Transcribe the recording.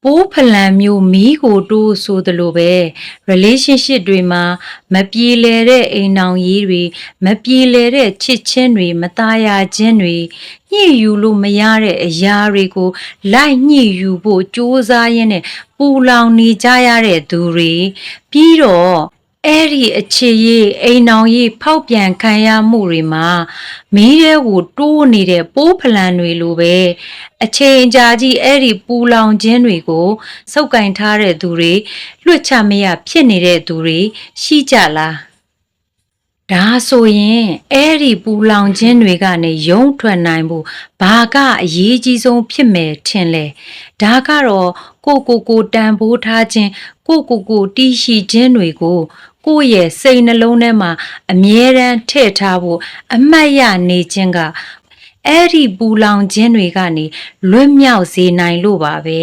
ပိုးဖလံမျိုးမီးကိုတိုးဆိုသလိုပဲ relationship တွေမှာမပြေလည်တဲ့အိမ်အောင်ရေးတွေမပြေလည်တဲ့ချစ်ချင်းတွေမသားရခြင်းတွေညှိယူလို့မရတဲ့အရာတွေကိုလိုက်ညှိယူဖို့ကြိုးစားရင်းနဲ့ပူလောင်နေကြရတဲ့သူတွေပြီးတော့အဲ့ဒီအခြေရေးအိမ်အောင်ရေးဖောက်ပြန်ခံရမှုတွေမှာမီးထဲကိုတိုးနေတဲ့ပိုးဖလံတွေလိုပဲအချိန်ကြာကြီးအဲ့ဒီပူလောင်ခြင်းတွေကိုစုပ်ကင်ထားတဲ့သူတွေလွတ်ချမရဖြစ်နေတဲ့သူတွေရှိကြလားဒါဆိုရင်အဲ့ဒီပူလောင်ခြင်းတွေကနေရုံးထွက်နိုင်ဖို့ဘာကအရေးကြီးဆုံးဖြစ်မယ်ထင်လဲဒါကတော့ကိုတန်ဖိုးထားခြင်းကိုတီးရှိခြင်းတွေကိုကိုယ့်ရဲ့စိတ်နှလုံးထဲမှာအမြဲတမ်းထည့်ထားဖို့အမှတ်ရနေခြင်းကအဲ့ဒီပူလောင်ခြင်းတွေကနေလွတ်မြောက်စေနိုင်လို့ပါပဲ